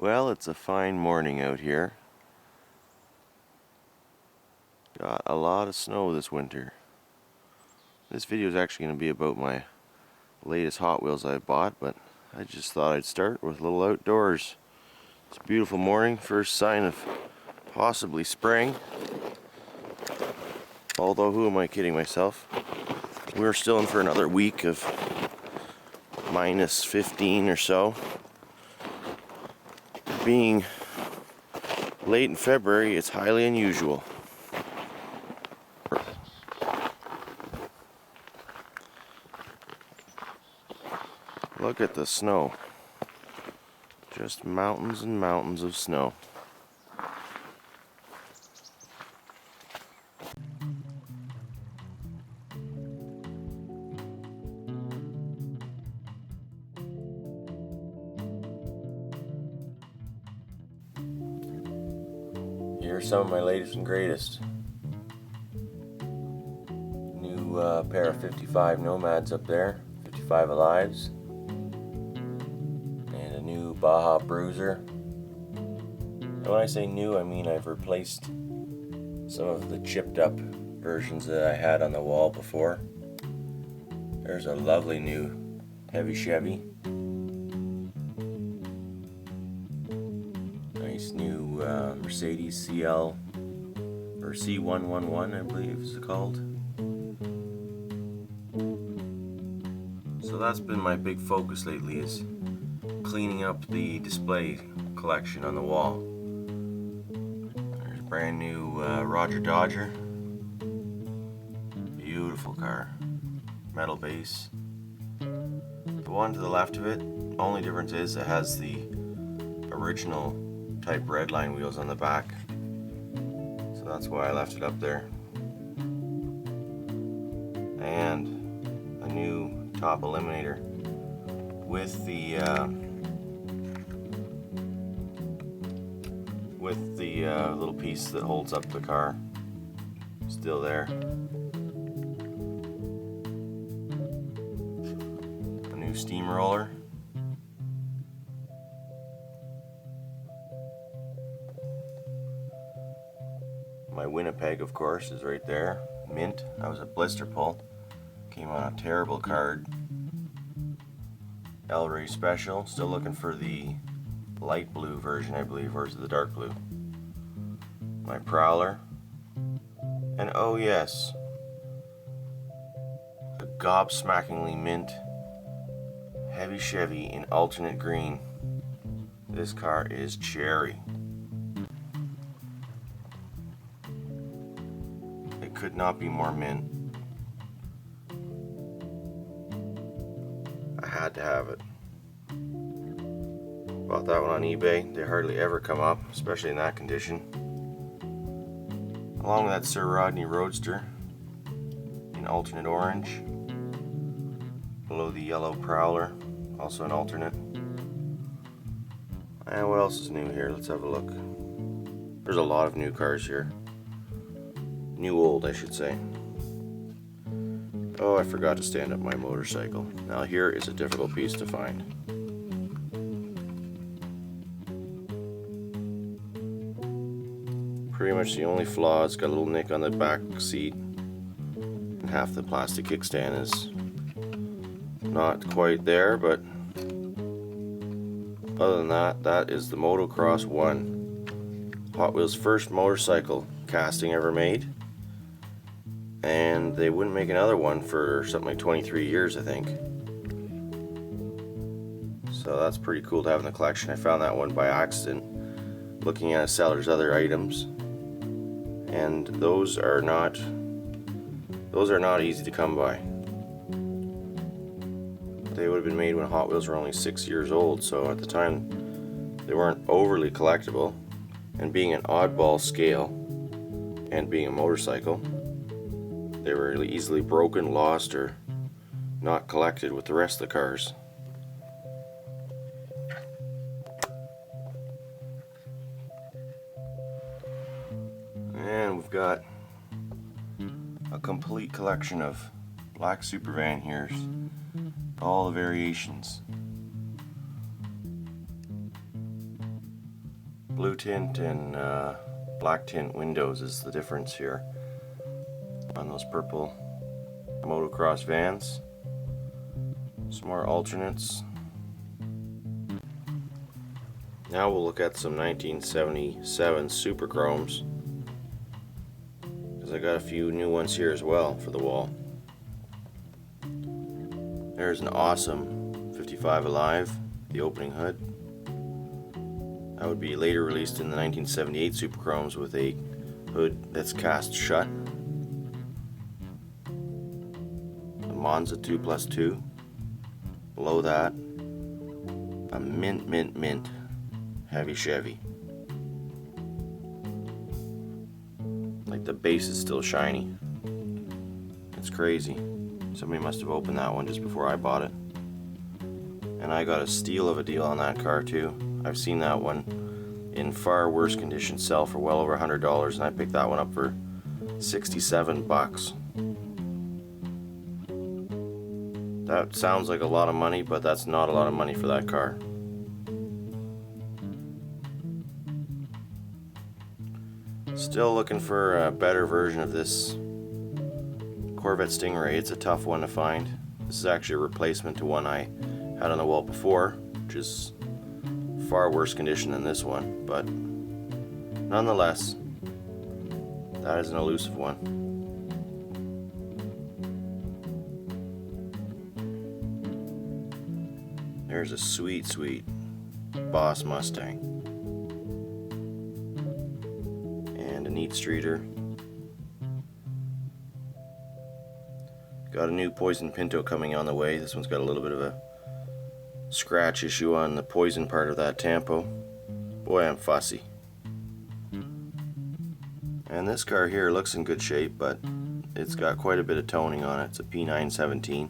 Well, it's a fine morning out here. Got a lot of snow this winter. This video is actually going to be about my latest Hot Wheels I bought, but I just thought I'd start with a little outdoors. It's a beautiful morning, first sign of possibly spring. Although, who am I kidding myself? We're still in for another week of minus 15 or so. Being late in February, it's highly unusual. Look at the snow. Just mountains and mountains of snow. Here's some of my latest and greatest. New pair of 55 Nomads up there, 55 Alives, and a new Baja Bruiser. And when I say new, I mean I've replaced some of the chipped up versions that I had on the wall before. There's a lovely new heavy Chevy. Nice new Mercedes CL or C111, I believe is called. So that's been my big focus lately, is cleaning up the display collection on the wall. There's a brand new Roger Dodger. Beautiful car. Metal base. The one to the left of it, only difference is it has the original type Redline wheels on the back, so that's why I left it up there. And a new top eliminator with the little piece that holds up the car still there. A new steamroller. My Winnipeg, of course, is right there. Mint. That was a blister pull. Came on a terrible card. El Rey Special. Still looking for the light blue version, I believe, or is it the dark blue? My Prowler. And oh yes, a gobsmackingly mint heavy Chevy in alternate green. This car is cherry. It could not be more mint. I had to have it. Bought that one on eBay. They hardly ever come up, especially in that condition. Along with that Sir Rodney Roadster in alternate orange. Below the yellow Prowler, also an alternate. And what else is new here? Let's have a look. There's a lot of new cars here. New old, I should say. Oh, I forgot to stand up my motorcycle. Now here is a difficult piece to find. Pretty much the only flaw, it's got a little nick on the back seat. And half the plastic kickstand is not quite there, but other than that, that is the Motocross 1. Hot Wheels' first motorcycle casting ever made. And they wouldn't make another one for something like 23 years, I think. So that's pretty cool to have in the collection. I found that one by accident, looking at a seller's other items. And those are not easy to come by. They would have been made when Hot Wheels were only 6 years old, so at the time they weren't overly collectible. And being an oddball scale and being a motorcycle, they were really easily broken, lost, or not collected with the rest of the cars. And we've got a complete collection of black Supervan here. All the variations. Blue tint and black tint windows is the difference here on those purple motocross vans. Some more alternates. Now we'll look at some 1977 Super Chromes, because I got a few new ones here as well for the wall. There's an awesome 55 Alive, the opening hood. That would be later released in the 1978 Super Chromes with a hood that's cast shut. The Monza 2+2. Below that, a mint heavy Chevy. Like the base is still shiny. It's crazy. Somebody must have opened that one just before I bought it. And I got a steal of a deal on that car too. I've seen that one in far worse condition sell for well over $100, and I picked that one up for $67. That sounds like a lot of money, but that's not a lot of money for that car. Still looking for a better version of this Corvette Stingray. It's a tough one to find. This is actually a replacement to one I had on the wall before, which is far worse condition than this one, but nonetheless, that is an elusive one. There's a sweet Boss Mustang. And a neat streeter. Got a new Poison Pinto coming on the way. This one's got a little bit of a scratch issue on the poison part of that tampo. Boy, I'm fussy. And this car here looks in good shape, but it's got quite a bit of toning on it. It's a P917.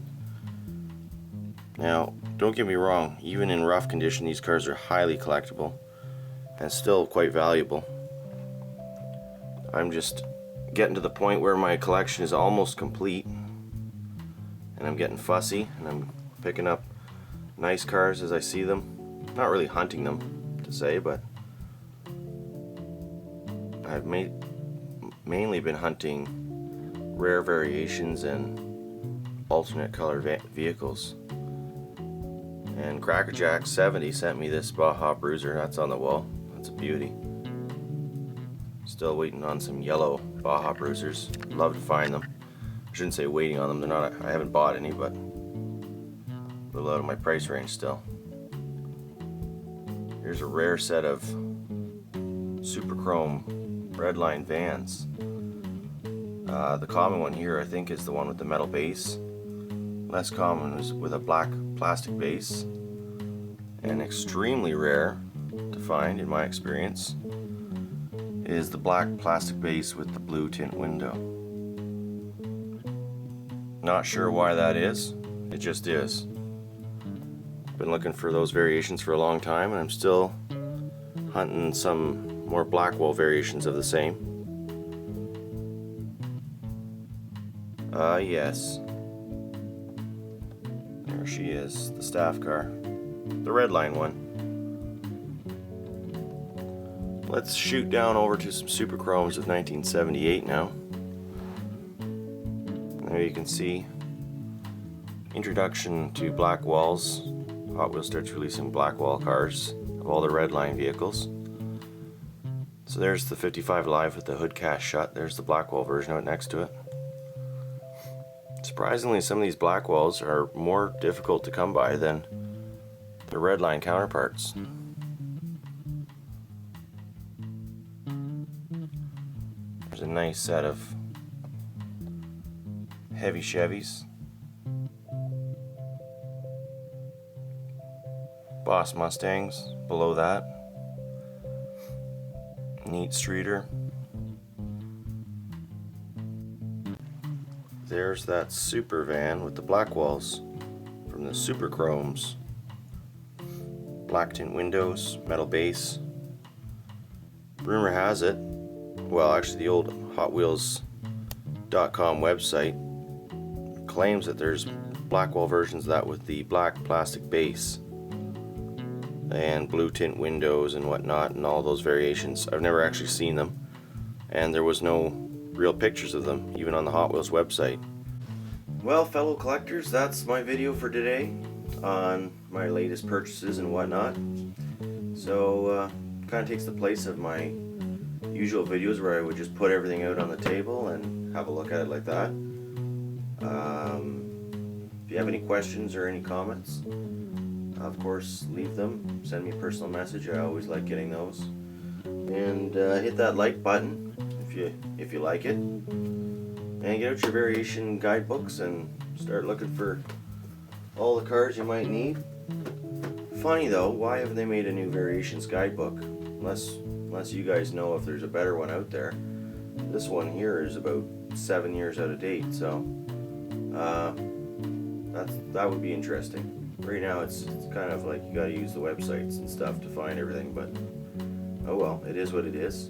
Now, don't get me wrong, even in rough condition these cars are highly collectible and still quite valuable. I'm just getting to the point where my collection is almost complete, and I'm getting fussy, and I'm picking up nice cars as I see them. Not really hunting them to say, but I've mainly been hunting rare variations and alternate color vehicles. And Crackerjack 70 sent me this Baja Bruiser. That's on the wall. That's a beauty. Still waiting on some yellow Baja Bruisers. Love to find them. I shouldn't say waiting on them. They're not. I haven't bought any, but a little out of my price range still. Here's a rare set of Super Chrome Redline vans. The common one here, I think, is the one with the metal base. Less common is with a black plastic base, and extremely rare to find in my experience is the black plastic base with the blue tint window. Not sure why that is, it just is. Been looking for those variations for a long time, and I'm still hunting some more Blackwell variations of the same. Yes. There she is, the staff car. The Redline one. Let's shoot down over to some Super Chromes of 1978 now. There you can see introduction to black walls. Hot Wheels starts releasing black wall cars of all the Redline vehicles. So there's the 55 Alive with the hood cast shut. There's the Blackwall version out next to it. Surprisingly, some of these Blackwalls are more difficult to come by than the Redline counterparts. There's a nice set of heavy Chevys. Boss Mustangs below that. Neat streeter. There's that super van with the black walls from the Super Chromes. Black tint windows, metal base. Rumor has it, well, actually the old HotWheels.com website claims that there's Blackwall versions of that with the black plastic base. and blue tint windows and whatnot, and all those variations. I've never actually seen them, and there was no real pictures of them, even on the Hot Wheels website. Well, fellow collectors, that's my video for today on my latest purchases and whatnot. So, kind of takes the place of my usual videos where I would just put everything out on the table and have a look at it like that. If you have any questions or any comments, of course, leave them. Send me a personal message. I always like getting those. And hit that like button if you like it. And get out your variation guidebooks and start looking for all the cars you might need. Funny though, why haven't they made a new variations guidebook? Unless you guys know if there's a better one out there. This one here is about 7 years out of date, so that would be interesting. Right now it's kind of like you gotta use the websites and stuff to find everything, but oh well, it is what it is.